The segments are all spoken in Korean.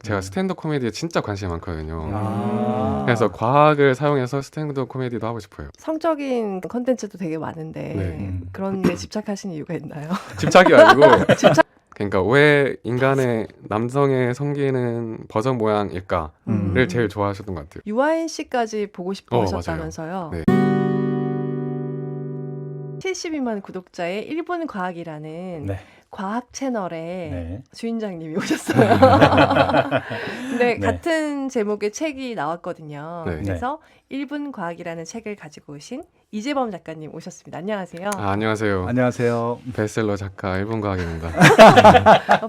제가 스탠드 코미디에 진짜 관심이 많거든요. 아. 그래서 과학을 사용해서 스탠드 코미디도 하고 싶어요. 성적인 컨텐츠도 되게 많은데 네. 그런 데 집착하시는 이유가 있나요? 집착이 아니고 그러니까 왜 인간의 남성의 성기는 버섯 모양일까를 음. 제일 좋아하셨던 것 같아요. 유아인 씨까지 보고 싶어 맞아요. 하셨다면서요? 네. 72만 구독자의 1분 과학이라는 네. 과학 채널에 네. 주인장님이 오셨어요. 근데 네. 같은 제목의 책이 나왔거든요. 네. 그래서 1분 과학이라는 책을 가지고 오신 이재범 작가님 오셨습니다. 안녕하세요. 안녕하세요. 안녕하세요. 베스트셀러 작가 일본 과학입니다.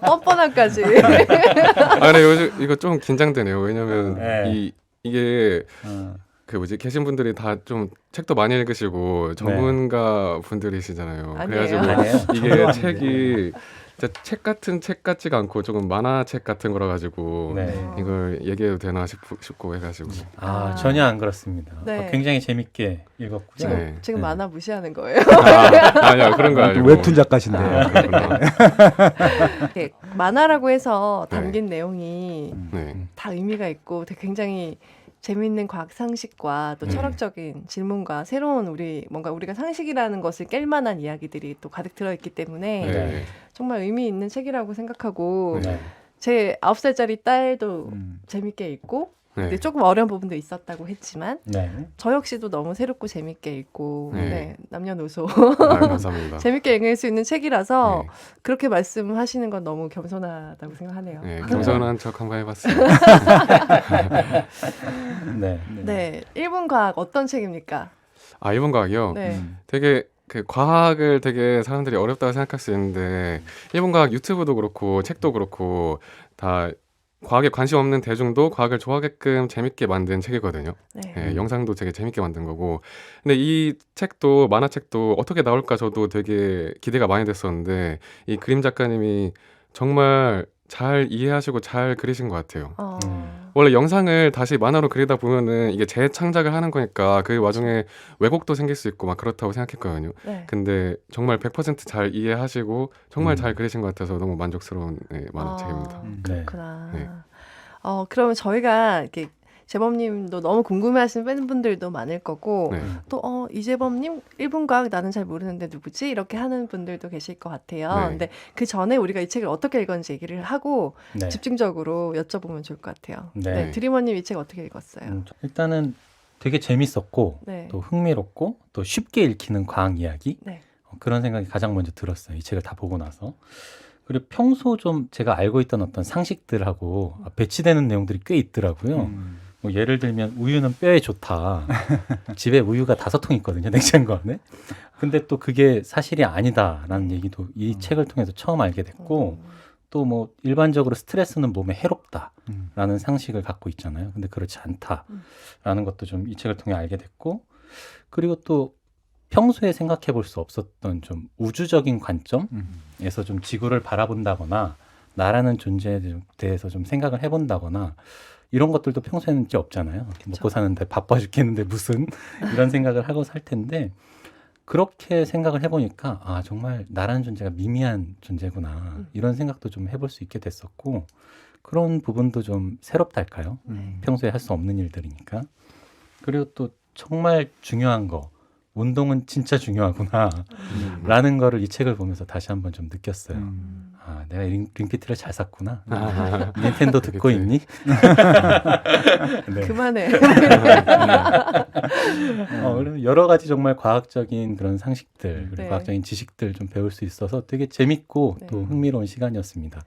뻔뻔함까지. 근데 요즘 이거 좀 긴장되네요. 왜냐면 네. 이게 어, 그 뭐지 계신 분들이 다 좀 책도 많이 읽으시고 전문가 분들이시잖아요. 아니에요. 그래가지고 아니에요. 이게 전혀 책이 진짜 책 같은 책 같지가 않고 조금 만화책 같은 거라 가지고 네. 이걸 얘기해도 되나 싶고 해가지고 아, 전혀 안 그렇습니다. 네. 굉장히 재밌게 읽었고요. 지금, 네. 지금 네. 만화 무시하는 거예요. 아니야 그런 거 아니고 웹툰 작가신데요. 그렇구나. 이렇게 만화라고 해서 네. 담긴 내용이 네. 다 의미가 있고 되게 굉장히 재미있는 과학 상식과 또 네. 철학적인 질문과 새로운 뭔가 우리가 상식이라는 것을 깰 만한 이야기들이 또 가득 들어있기 때문에 네. 정말 의미 있는 책이라고 생각하고 네. 제 9살짜리 딸도 음. 재밌게 읽고 네. 근데 조금 어려운 부분도 있었다고 했지만 네. 저 역시도 너무 새롭고 재밌게 읽고 네. 네, 남녀노소 감사합니다. 재밌게 읽을 수 있는 책이라서 네. 그렇게 말씀하시는 건 너무 겸손하다고 생각하네요. 네, 겸손한 척 한번 해봤어요. 네. 네, 1분 과학 어떤 책입니까? 일본 과학이요. 네. 되게 그 과학을 되게 사람들이 어렵다고 생각할 수 있는데 일본 과학 유튜브도 그렇고 책도 그렇고 다 과학에 관심 없는 대중도 과학을 좋아하게끔 재밌게 만든 책이거든요. 네. 예, 영상도 되게 재밌게 만든 거고. 근데 이 책도 만화책도 어떻게 나올까 저도 되게 기대가 많이 됐었는데 이 그림 작가님이 정말 잘 이해하시고 잘 그리신 것 같아요. 원래 영상을 다시 만화로 그리다 보면은 이게 재창작을 하는 거니까 그 와중에 왜곡도 생길 수 있고 막 그렇다고 생각했거든요. 네. 근데 정말 100%잘 이해하시고 정말 음. 잘 그리신 것 같아서 너무 만족스러운 만화책입니다. 네. 그렇구나. 네. 그러면 저희가 이렇게 재범님도 너무 궁금해하시는 팬분들도 많을 거고 네. 또 이재범님 1분 과학 나는 잘 모르는데 누구지? 이렇게 하는 분들도 계실 것 같아요. 네. 근데 그 전에 우리가 이 책을 어떻게 읽었는지 얘기를 하고 네. 집중적으로 여쭤보면 좋을 것 같아요. 네. 네, 드리머님 이 책 어떻게 읽었어요? 일단은 되게 재밌었고 네. 또 흥미롭고 또 쉽게 읽히는 과학 이야기 네. 그런 생각이 가장 먼저 들었어요. 이 책을 다 보고 나서. 그리고 평소 좀 제가 알고 있던 어떤 상식들하고 배치되는 내용들이 꽤 있더라고요. 뭐 예를 들면 우유는 뼈에 좋다. 집에 우유가 5통 있거든요. 냉장고 안에. 근데 또 그게 사실이 아니다라는 얘기도 이 책을 통해서 처음 알게 됐고 또 뭐 일반적으로 스트레스는 몸에 해롭다라는 상식을 갖고 있잖아요. 근데 그렇지 않다라는 것도 좀 이 책을 통해 알게 됐고 그리고 또 평소에 생각해 볼 수 없었던 좀 우주적인 관점에서 좀 지구를 바라본다거나 나라는 존재에 대해서 좀 생각을 해본다거나 이런 것들도 평소에는 이제 없잖아요. 먹고 사는데 바빠 죽겠는데 무슨 이런 생각을 하고 살 텐데 그렇게 생각을 해보니까 정말 나라는 존재가 미미한 존재구나 이런 생각도 좀 해볼 수 있게 됐었고 그런 부분도 좀 새롭달까요? 평소에 할 수 없는 일들이니까. 그리고 또 정말 중요한 거 운동은 진짜 중요하구나 라는 거를 이 책을 보면서 다시 한번 좀 느꼈어요. 내가 링피트를 잘 샀구나. 닌텐도 듣고 있니? 네. 그만해. 그럼 여러 가지 정말 과학적인 그런 상식들 그리고 네. 과학적인 지식들 좀 배울 수 있어서 되게 재밌고 네. 또 흥미로운 시간이었습니다.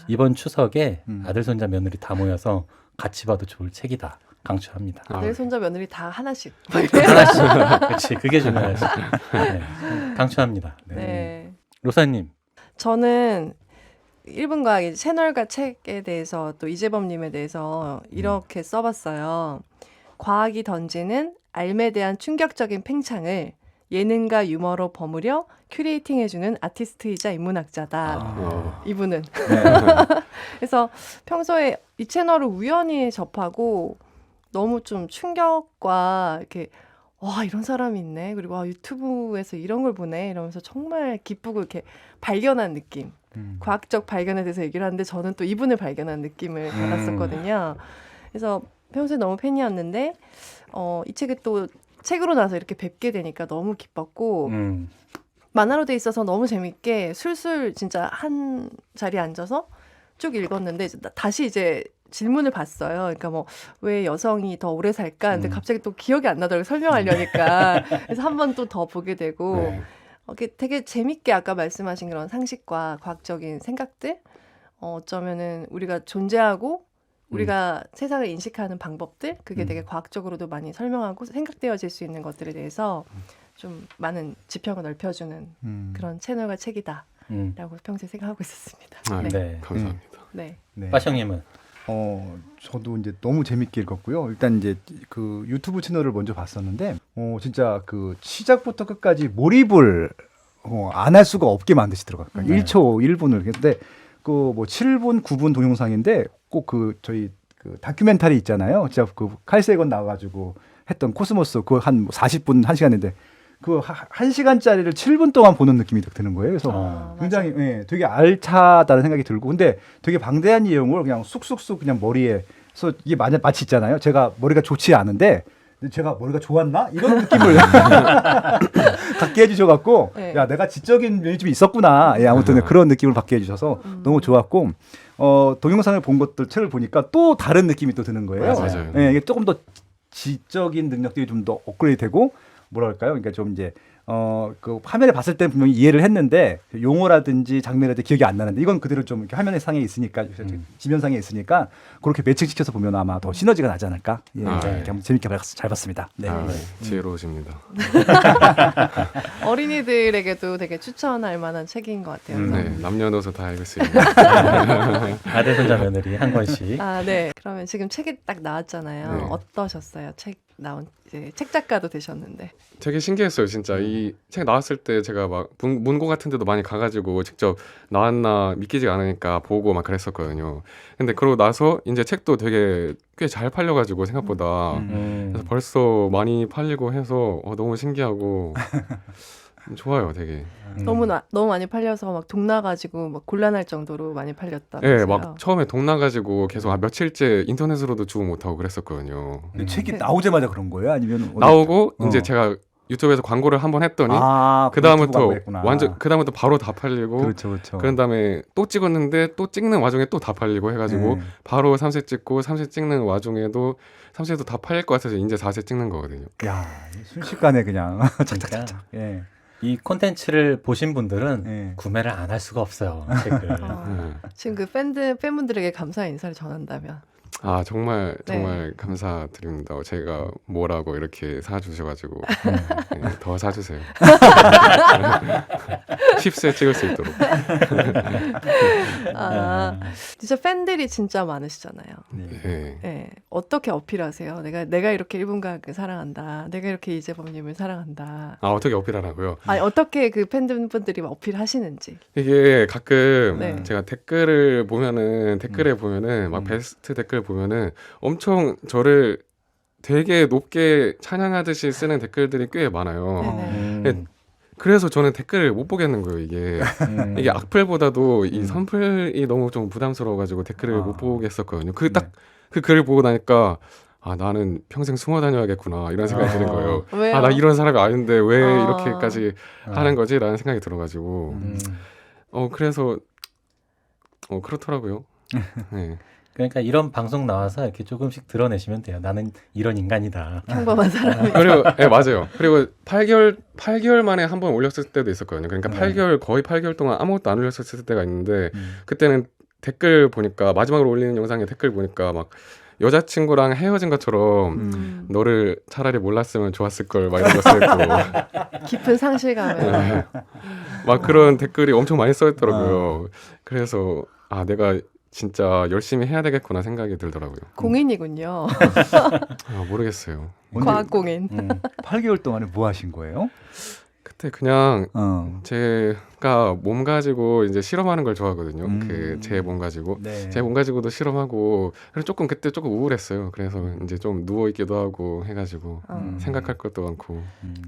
이번 추석에 아들, 손자, 며느리 다 모여서 같이 봐도 좋을 책이다. 강추합니다. 아들, 손자, 며느리 다 하나씩. 하나씩. 그렇지. 그게 중요하지. 네. 강추합니다. 네. 네. 로사님. 저는 1분 과학 채널과 책에 대해서 또 이재범님에 대해서 이렇게 써봤어요. 과학이 던지는 알에 대한 충격적인 팽창을 예능과 유머로 버무려 큐레이팅해주는 아티스트이자 인문학자다. 이분은. 그래서 평소에 이 채널을 우연히 접하고 너무 좀 충격과 이렇게 와 이런 사람이 있네 그리고 유튜브에서 이런 걸 보네 이러면서 정말 기쁘고 이렇게 발견한 느낌. 과학적 발견에 대해서 얘기를 하는데 저는 또 이분을 발견한 느낌을 받았었거든요. 그래서 평소에 너무 팬이었는데 이 책을 또 책으로 나서 이렇게 뵙게 되니까 너무 기뻤고 만화로 돼 있어서 너무 재밌게 술술 진짜 한 자리에 앉아서 쭉 읽었는데 다시 이제 질문을 봤어요. 그러니까 뭐 왜 여성이 더 오래 살까? 근데 갑자기 또 기억이 안 나더라고요. 설명하려니까. 그래서 한 번 또 더 보게 되고 네. 되게 재밌게 아까 말씀하신 그런 상식과 과학적인 생각들 어쩌면은 우리가 존재하고 우리가 세상을 인식하는 방법들 그게 되게 과학적으로도 많이 설명하고 생각되어질 수 있는 것들에 대해서 좀 많은 지평을 넓혀주는 그런 채널과 책이다라고 평소에 생각하고 있었습니다. 아, 네. 네. 감사합니다. 네. 네. 빠숑님은 저도 이제 너무 재밌게 읽었고요. 일단 이제 그 유튜브 채널을 먼저 봤었는데, 진짜 그 시작부터 끝까지 몰입을 안 할 수가 없게 만드시더라고요. 그러니까 1초, 1분을. 근데 그 뭐 7분, 9분 동영상인데 꼭 그 저희 그 다큐멘터리 있잖아요. 진짜 그 칼 세건 나와가지고 했던 코스모스 그거 한 40분, 1시간인데 그 1시간짜리를 7분 동안 보는 느낌이 드는 거예요. 그래서 굉장히 되게 알차다는 생각이 들고 근데 되게 방대한 내용을 그냥 쑥쑥쑥 그냥 머리에서 이게 마치 있잖아요. 제가 머리가 좋지 않은데 제가 머리가 좋았나? 이런 느낌을 갖게 해주셔갖고 네. 야 내가 지적인 면이 좀 있었구나. 아무튼 그런 느낌을 받게 해주셔서 너무 좋았고 동영상을 본 것들 책을 보니까 또 다른 느낌이 또 드는 거예요. 맞아요. 이게 조금 더 지적인 능력들이 좀 더 업그레이드 되고 뭐랄까요? 그러니까 좀 이제 그 화면에 봤을 때 분명히 이해를 했는데 용어라든지 장면이라든지 기억이 안 나는데 이건 그대로 좀 이렇게 화면에 상에 있으니까 지면상에 있으니까 그렇게 매칭시켜서 보면 아마 더 시너지가 나지 않을까? 예, 아, 이렇게 네. 한번 재밌게 잘 봤습니다. 네. 아, 지혜로우십니다. 어린이들에게도 되게 추천할 만한 책인 것 같아요. 그래서 네, 남녀노소 다 읽을 수 있는. 아들 손자 며느리 한 권씩. 네. 그러면 지금 책이 딱 나왔잖아요. 네. 어떠셨어요? 책 나온 이제 책 작가도 되셨는데. 되게 신기했어요, 진짜. 이 책 나왔을 때 제가 막 문고 같은 데도 많이 가가지고 직접 나왔나 믿기지가 않으니까 보고 막 그랬었거든요. 근데 그러고 나서 이제 책도 되게 꽤 잘 팔려가지고 생각보다 그래서 벌써 많이 팔리고 해서 너무 신기하고 좋아요, 되게. 너무 많이 팔려서 막 동 나가지고 막 곤란할 정도로 많이 팔렸다. 네, 막 처음에 동 나가지고 계속 며칠째 인터넷으로도 주고 못하고 그랬었거든요. 이 책이 나오자마자 그런 거예요? 아니면 나오고 이제 제가 유튜브에서 광고를 한번 했더니 그 다음부터 완전 그 다음부터 바로 다 팔리고 그렇죠. 그런 다음에 또 찍었는데 또 찍는 와중에 또 다 팔리고 해가지고 바로 3세 찍고 3세 찍는 와중에도 3세도 다 팔릴 것 같아서 이제 4세 찍는 거거든요. 야, 순식간에 그냥 착착착착. 그러니까 예. 이 콘텐츠를 보신 분들은 예. 구매를 안 할 수가 없어요. 책을. 지금 그 팬분들에게 감사의 인사를 전한다면. 아 정말 감사드립니다. 제가 뭐라고 이렇게 사주셔가지고 더 사주세요. 10세 찍을 수 있도록. 진짜 팬들이 진짜 많으시잖아요. 네. 네. 어떻게 어필하세요? 내가 이렇게 1분간 사랑한다. 내가 이렇게 이재범님을 사랑한다. 아 어떻게 어필하라고요? 아니 어떻게 그 팬분들이 어필하시는지. 이게 가끔 네. 제가 댓글에 보면은 막 베스트 댓글 보면은 엄청 저를 되게 높게 찬양하듯이 쓰는 댓글들이 꽤 많아요. 네네. 그래서 저는 댓글을 못 보겠는 거예요. 이게 악플보다도 이 선플이 너무 좀 부담스러워가지고 댓글을 못 보겠었거든요. 그 글을 보고 나니까 나는 평생 숨어 다녀야겠구나 이런 생각이 드는 거예요. 왜요? 나 이런 사람이 아닌데 왜 이렇게까지 하는 거지라는 생각이 들어가지고 그래서 그렇더라고요. 네. 그러니까 이런 방송 나와서 이렇게 조금씩 드러내시면 돼요. 나는 이런 인간이다. 평범한 사람이. 그리고 네, 맞아요. 그리고 8개월 만에 한 번 올렸을 때도 있었거든요. 그러니까 거의 8개월 동안 아무것도 안 올렸을 때가 있는데 그때는 댓글 보니까 마지막으로 올리는 영상에 댓글 보니까 막 여자친구랑 헤어진 것처럼 너를 차라리 몰랐으면 좋았을 걸 막 이런 거 써있고 깊은 상실감을. 막 그런 댓글이 엄청 많이 써있더라고요. 그래서 내가 진짜 열심히 해야 되겠구나 생각이 들더라고요. 공인이군요. 모르겠어요. 과학 공인. 8개월 동안에 뭐 하신 거예요? 그때 그냥 그러니까 몸 가지고 이제 실험하는 걸 좋아하거든요. 그 제 몸 가지고 네. 제 몸 가지고도 실험하고 그래서 조금 그때 조금 우울했어요. 그래서 이제 좀 누워 있기도 하고 해가지고 생각할 것도 많고.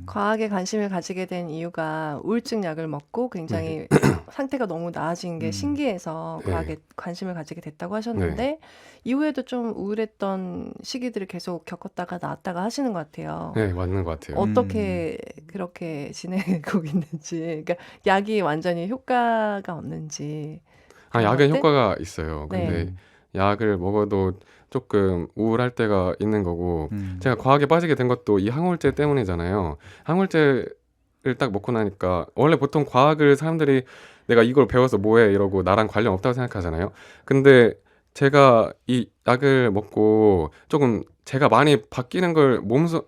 과학에 관심을 가지게 된 이유가 우울증 약을 먹고 굉장히 상태가 너무 나아진 게 신기해서 네. 과학에 관심을 가지게 됐다고 하셨는데 이후에도 좀 우울했던 시기들을 계속 겪었다가 나았다가 하시는 것 같아요. 네, 맞는 것 같아요. 어떻게 그렇게 지내고 있는지, 그러니까 약이 완전히 효과가 없는지. 아, 약은 어때? 효과가 있어요. 근데 네. 약을 먹어도 조금 우울할 때가 있는 거고 음. 제가 과학에 빠지게 된 것도 이 항우울제 때문이잖아요. 항우울제를 딱 먹고 나니까 원래 보통 과학을 사람들이 내가 이걸 배워서 뭐해 이러고 나랑 관련 없다고 생각하잖아요. 근데 제가 이 약을 먹고 조금 제가 많이 바뀌는 걸 몸소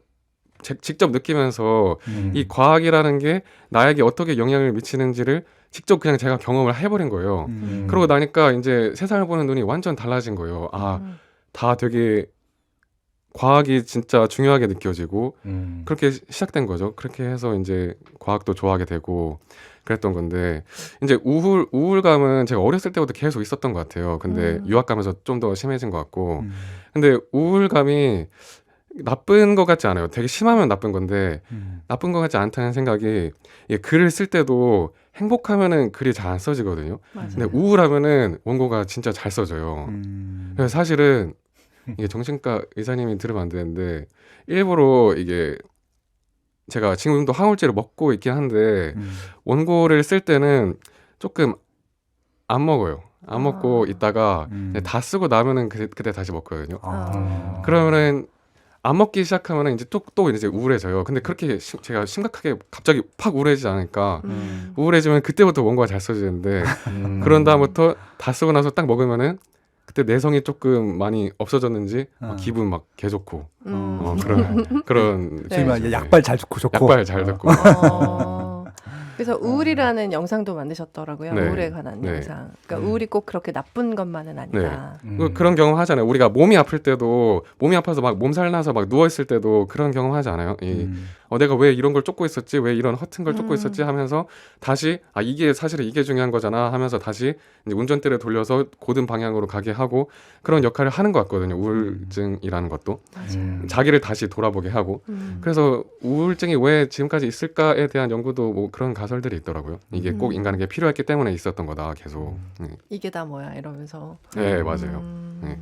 직접 느끼면서 이 과학이라는 게 나에게 어떻게 영향을 미치는지를 직접 그냥 제가 경험을 해버린 거예요. 그러고 나니까 이제 세상을 보는 눈이 완전 달라진 거예요. 아, 음. 다 되게 과학이 진짜 중요하게 느껴지고 그렇게 시작된 거죠. 그렇게 해서 이제 과학도 좋아하게 되고 그랬던 건데 이제 우울감은 제가 어렸을 때부터 계속 있었던 것 같아요. 근데 유학 가면서 좀 더 심해진 것 같고 근데 우울감이 나쁜 것 같지 않아요. 되게 심하면 나쁜 건데 나쁜 것 같지 않다는 생각이 이게 글을 쓸 때도 행복하면은 글이 잘 안 써지거든요. 맞아요. 근데 우울하면은 원고가 진짜 잘 써져요. 그래서 사실은 이게 정신과 의사님이 들으면 안 되는데 일부러 이게 제가 지금도 항우울제를 먹고 있긴 한데 원고를 쓸 때는 조금 안 먹어요. 안 먹고 있다가 다 쓰고 나면은 그때 다시 먹거든요. 그러면은 안 먹기 시작하면은 이제 또 이제 우울해져요. 근데 그렇게 제가 심각하게 갑자기 팍 우울해지지 않으니까 우울해지면 그때부터 원고가 잘 써지는데 그런 다음부터 다 쓰고 나서 딱 먹으면은 그때 내성이 조금 많이 없어졌는지 기분 막 개 좋고 그런 네. 소위 말해 약발 잘 듣고 좋고. 약발 잘 듣고 그래서 우울이라는 영상도 만드셨더라고요. 네. 우울에 관한 네. 영상. 그러니까 우울이 꼭 그렇게 나쁜 것만은 아니다. 그런 경험 하잖아요. 우리가 몸이 아플 때도 몸이 아파서 막 몸살 나서 막 누워 있을 때도 그런 경험 하지 않아요? 내가 왜 이런 걸 쫓고 있었지? 왜 이런 허튼 걸 쫓고 있었지? 하면서 다시 이게 사실은 이게 중요한 거잖아 하면서 다시 이제 운전대를 돌려서 고든 방향으로 가게 하고 그런 역할을 하는 것 같거든요. 우울증이라는 것도 자기를 다시 돌아보게 하고 그래서 우울증이 왜 지금까지 있을까에 대한 연구도 뭐 그런 가설들이 있더라고요. 이게 꼭 인간에게 필요했기 때문에 있었던 거다 계속. 이게 다 뭐야 이러면서. 네, 맞아요. 네.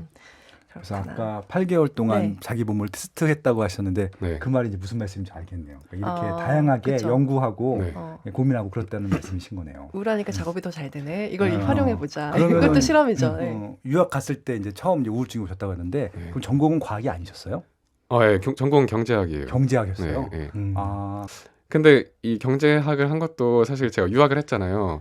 그래서 그렇구나. 아까 8개월 동안 네. 자기 몸을 테스트했다고 하셨는데 네. 그 말이 이제 무슨 말씀인지 알겠네요. 그러니까 이렇게 아, 다양하게 그쵸. 연구하고 네. 고민하고 그렇다는 말씀이신 거네요. 우울하니까 작업이 더 잘 되네. 이걸 어. 활용해 보자. 그러면은, 이것도 실험이죠. 네. 유학 갔을 때 이제 처음 이제 우울증이 오셨다고 했는데 네. 그럼 전공은 과학이 아니셨어요? 예, 전공 경제학이에요. 경제학이었어요. 네, 네. 아, 근데 이 경제학을 한 것도 사실 제가 유학을 했잖아요.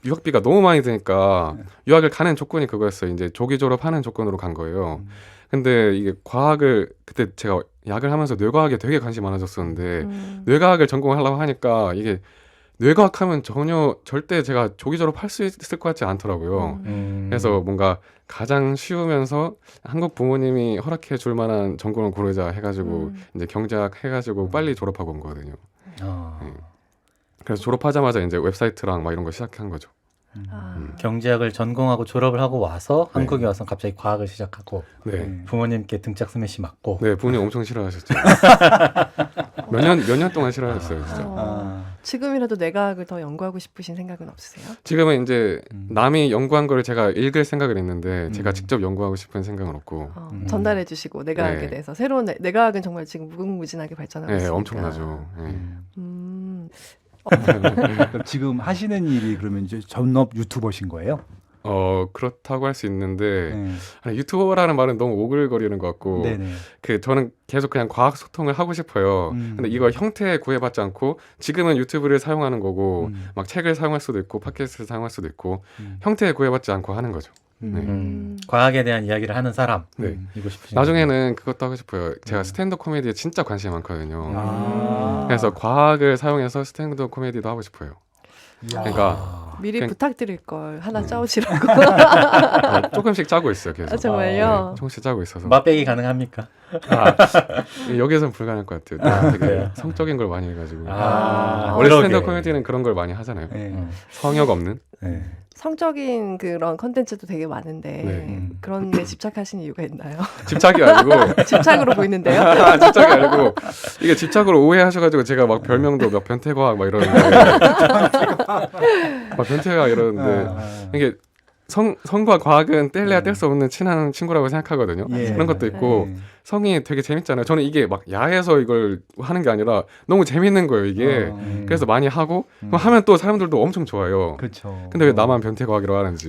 유학비가 너무 많이 드니까 유학을 가는 조건이 그거였어요. 이제 조기 졸업하는 조건으로 간 거예요. 근데 이게 과학을 그때 제가 약을 하면서 뇌과학에 되게 관심이 많아졌었는데 뇌과학을 전공하려고 하니까 이게 뇌과학 하면 절대 제가 조기 졸업할 수 있을 것 같지 않더라고요. 그래서 뭔가 가장 쉬우면서 한국 부모님이 허락해 줄 만한 전공을 고르자 해가지고 이제 경제학 해가지고 빨리 졸업하고 온 거거든요. 네. 그래서 졸업하자마자 이제 웹사이트랑 막 이런 거 시작한 거죠. 경제학을 전공하고 졸업을 하고 와서 한국에 와서 갑자기 과학을 시작하고 네. 부모님께 등짝 스매시 맞고 네, 부모님 엄청 싫어하셨죠. 몇 년 동안 싫어하셨어요, 진짜. 지금이라도 뇌과학을 더 연구하고 싶으신 생각은 없으세요? 지금은 이제 남이 연구한 거를 제가 읽을 생각을 했는데 제가 직접 연구하고 싶은 생각은 없고. 전달해 주시고 뇌과학에 네. 대해서 새로운 뇌과학은 정말 지금 무궁무진하게 발전하고 네, 있으니까. 엄청나죠. 네. 그럼 지금 하시는 일이 그러면 이제 전업 유튜버신 거예요? 그렇다고 할 수 있는데 아니, 유튜버라는 말은 너무 오글거리는 것 같고 네네. 저는 계속 그냥 과학 소통을 하고 싶어요. 근데 이거 형태에 구애받지 않고 지금은 유튜브를 사용하는 거고 막 책을 사용할 수도 있고 팟캐스트를 사용할 수도 있고 형태에 구애받지 않고 하는 거죠. 과학에 대한 이야기를 하는 사람 네. 이고 싶으신 나중에는 그것도 하고 싶어요. 제가 스탠드 코미디에 진짜 관심이 많거든요. 아. 그래서 과학을 사용해서 스탠드 코미디도 하고 싶어요. 이야. 그러니까 미리 그냥- 부탁드릴 걸 하나 네. 짜오시라고. 조금씩 짜고 있어요. 계속. 아, 정말요? 네, 조금씩 짜고 있어서. 맛배기 가능합니까? 아, 여기서는 불가능할 것 같아요. 아, 되게 그래요? 성적인 걸 많이 해가지고. 그러게. 원래 스탠드업 코미디는 그런 걸 많이 하잖아요. 네. 성역 없는. 네. 성적인 그런 컨텐츠도 되게 많은데 네. 그런 데 집착하신 이유가 있나요? 집착이 아니고 집착으로 보이는데요? 집착이 아니고 이게 집착으로 오해하셔가지고 제가 막 별명도 막 변태과학 막 이러는데 막 변태과학 이러는데 이게 성과 과학은 뗄래야 뗄 수 없는 친한 친구라고 생각하거든요. 예. 그런 것도 있고 예. 성이 되게 재밌잖아요. 저는 이게 막 야해서 이걸 하는 게 아니라 너무 재밌는 거예요. 이게 그래서 많이 하고 그럼 하면 또 사람들도 엄청 좋아요. 그렇죠. 근데 왜 나만 변태과학이라고 하는지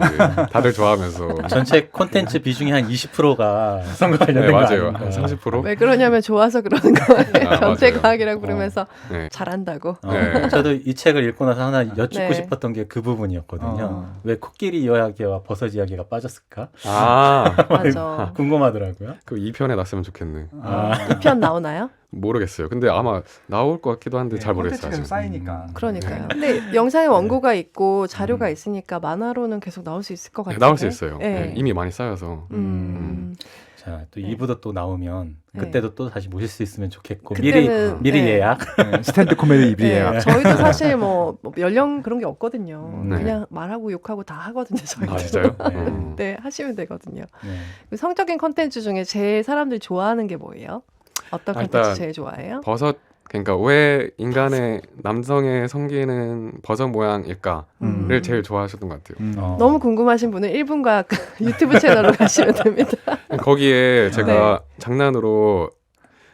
다들 좋아하면서. 전체 콘텐츠 비중이 한 20%가 선거 관련된 네, 거 맞아요. 아닌가. 한 30%? 왜 그러냐면 좋아서 그러는 거예요. 아, 변태과학이라고 부르면서 네. 잘한다고. 네. 저도 이 책을 읽고 나서 하나 여쭙고 네. 싶었던 게 그 부분이었거든요. 왜 코끼리 이야기와 버섯 이야기가 빠졌을까? 아, 맞아. 궁금하더라고요. 그 2편에 났으면 좋겠네. 아, 2편 나오나요? 모르겠어요. 근데 아마 나올 것 같기도 한데 잘 모르겠어요. 콘텐츠가 아직. 쌓이니까. 그러니까요. 근데 영상에 원고가 있고 자료가 있으니까 만화로는 계속 나올 수 있을 것 네, 같아요. 나올 수 있어요. 네. 네, 이미 많이 쌓여서. 자, 또 2부도 또 나오면 네. 그때도 또 다시 모실 수 있으면 좋겠고 그때는, 미리 네. 예약. 네, 스탠드 코미디 입이에요. 네, 저희도 사실 뭐 연령 그런 게 없거든요. 네. 그냥 말하고 욕하고 다 하거든요. 저희도. 아, 진짜요? 네. 네, 하시면 되거든요. 네. 그 성적인 컨텐츠 중에 제일 사람들이 좋아하는 게 뭐예요? 어떤 아, 컨텐츠 일단 제일 좋아해요? 버섯, 그러니까 왜 인간의 남성의 성기는 버섯 모양일까를 음. 제일 좋아하셨던 것 같아요. 너무 궁금하신 분은 1분과 유튜브 채널로 가시면 됩니다. 거기에 제가 네. 장난으로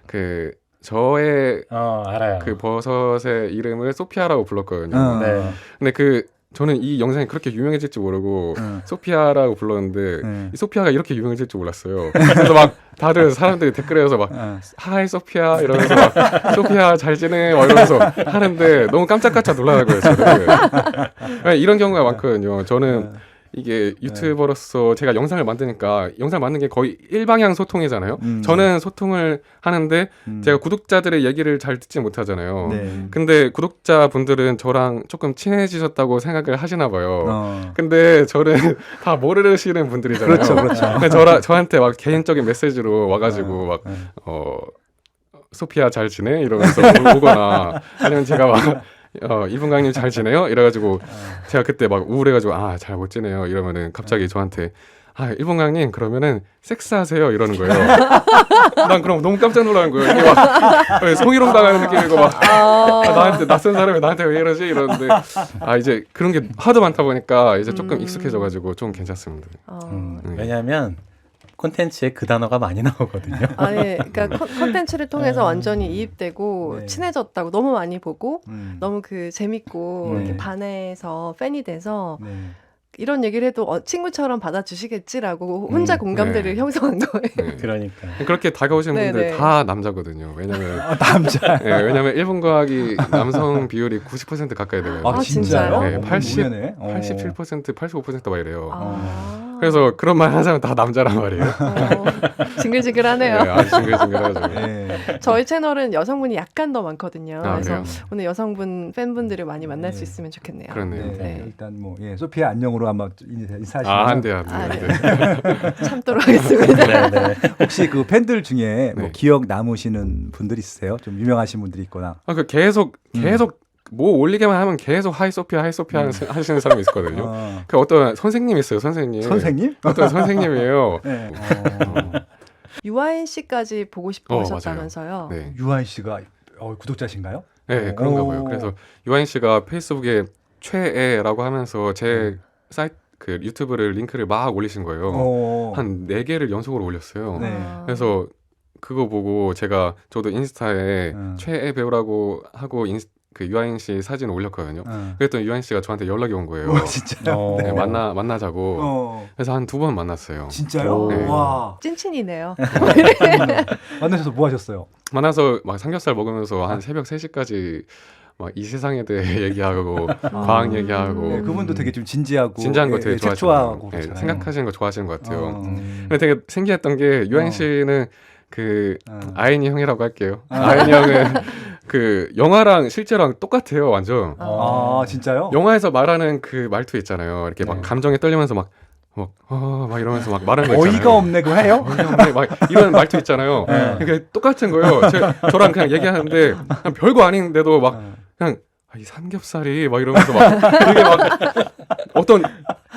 그 저의 알아요. 그 버섯의 이름을 소피아라고 불렀거든요. 네. 근데 저는 이 영상이 그렇게 유명해질 줄 모르고 소피아라고 불렀는데 이 소피아가 이렇게 유명해질 줄 몰랐어요. 그래서 막 다들 사람들이 댓글에서 막 하이 소피아 이러면서 막 소피아 잘 지내 막 이러면서 하는데 너무 깜짝깜짝 놀라는 거예요. 저는. 이런 경우가 많거든요. 저는 이게 유튜버로서 제가 영상을 만드니까 영상 만드는 게 거의 일방향 소통이잖아요. 저는 소통을 하는데 제가 구독자들의 얘기를 잘 듣지 못하잖아요. 네. 근데 구독자분들은 저랑 조금 친해지셨다고 생각을 하시나 봐요. 네. 근데 저는 다 모르시는 분들이잖아요. 그렇죠, 그렇죠. 근데 저한테 막 개인적인 메시지로 와가지고 막 소피아 잘 지내? 이러면서 오거나 아니면 제가 막 이분강님 잘 지내요? 이래가지고 제가 그때 막 우울해가지고 잘 못 지내요 이러면은 갑자기 저한테 일본강님 그러면은 섹스하세요 이러는 거예요. 난 그럼 너무 깜짝 놀라는 거예요. 이게 막 성희롱 당하는 느낌이고 막 나한테 낯선 사람이 나한테 왜 이러지 이러는데 이제 그런 게 하도 많다 보니까 이제 조금 익숙해져가지고 좀 괜찮습니다. 왜냐하면 콘텐츠에 그 단어가 많이 나오거든요. 아니, 그러니까 컨텐츠를 통해서 완전히 이입되고 네. 친해졌다고 너무 많이 보고 너무 그 재밌고 네. 이렇게 반해서 팬이 돼서 네. 이런 얘기를 해도 친구처럼 받아주시겠지라고 혼자 공감대를 네. 형성한 거예요. 네. 그러니까. 그렇게 다가오시는 네, 분들 네. 다 남자거든요. 왜냐면 남자. 네, 왜냐면 일본 과학이 남성 비율이 90% 가까이 되거든요. 아, 진짜요? 네, 80, 모르네. 87%, 85%막 이래요. 아. 그래서 그런 말 하는 사람 다 남자란 말이에요. 징글징글하네요. 네, 아주 징글징글하죠. 네. 저희 채널은 여성분이 약간 더 많거든요. 그래서 그래요? 오늘 여성분 팬분들을 많이 만날 수 있으면 좋겠네요. 그렇네요. 네. 네. 일단 소피아 안녕으로 한번 인사하시면 한대요, 한대요. 네. 참도록 하겠습니다. 네, 네. 혹시 그 팬들 중에 뭐 네. 기억 남으시는 분들 있으세요? 좀 유명하신 분들이 있거나. 계속 뭐 올리게만 하면 계속 하이 소피아 하시는 사람이 있거든요. 그 어떤 선생님이 있어요, 선생님. 선생님? 어떤 선생님이에요. 네. 유아인 씨까지 보고 싶어 맞아요. 하셨다면서요. 네. 유한 씨가 구독자신가요? 네, 그런가 오. 봐요. 그래서 유아인 씨가 페이스북에 최애라고 하면서 제 사이트 그 유튜브를 링크를 막 올리신 거예요. 한 4개를 연속으로 올렸어요. 네. 그래서 그거 보고 저도 인스타에 최애 배우라고 하고 그 유아인 씨 사진을 올렸거든요. 그랬더니 유아인 씨가 저한테 연락이 온 거예요. 진짜요? 네, 만나자고. 그래서 한 2번 만났어요. 진짜요? 네. 와. 찐친이네요. 만나셔서 뭐 하셨어요? 만나서 막 삼겹살 먹으면서 한 새벽 3시까지 막 이 세상에 대해 얘기하고 과학 얘기하고 네, 그분도 되게 좀 진지하고 진지한 거 되게 좋아하고 좋아하시고 그렇잖아요. 생각하시는 거 좋아하시는 것 같아요. 어. 근데 되게 신기했던 게 유아인 씨는 그 어. 아인이 형이라고 할게요. 아인이 형은 그 영화랑 실제랑 똑같아요, 완전. 아 진짜요? 영화에서 말하는 그 말투 있잖아요. 이렇게 막 네. 감정에 떨리면서 막 이러면서 막 말하는 거 있잖아요. 어이가 없네 그거 해요? 어이가 없네 막 이런 말투 있잖아요. 네. 그게 똑같은 거예요. 저랑 그냥 얘기하는데 그냥 별거 아닌데도 막 그냥 이 삼겹살이 막 이러면서 막 되게 막 어떤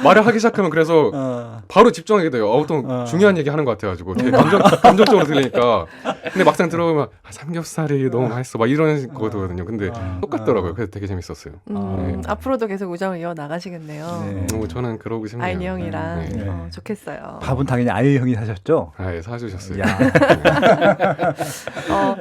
말을 하기 시작하면 그래서 바로 집중하게 돼요. 어떤 중요한 얘기 하는 것 같아가지고 되게 감정적으로 들리니까. 근데 막상 들어보면 삼겹살이 너무 맛있어 막 이런 거거든요. 근데 똑같더라고요. 그래서 되게 재밌었어요. 네. 앞으로도 계속 우정을 이어 나가시겠네요. 네. 저는 그러고 싶네요. 아인이 형이랑 네. 좋겠어요. 밥은 당연히 아이 형이 사셨죠? 아, 예, 사주셨어요. 야. 어,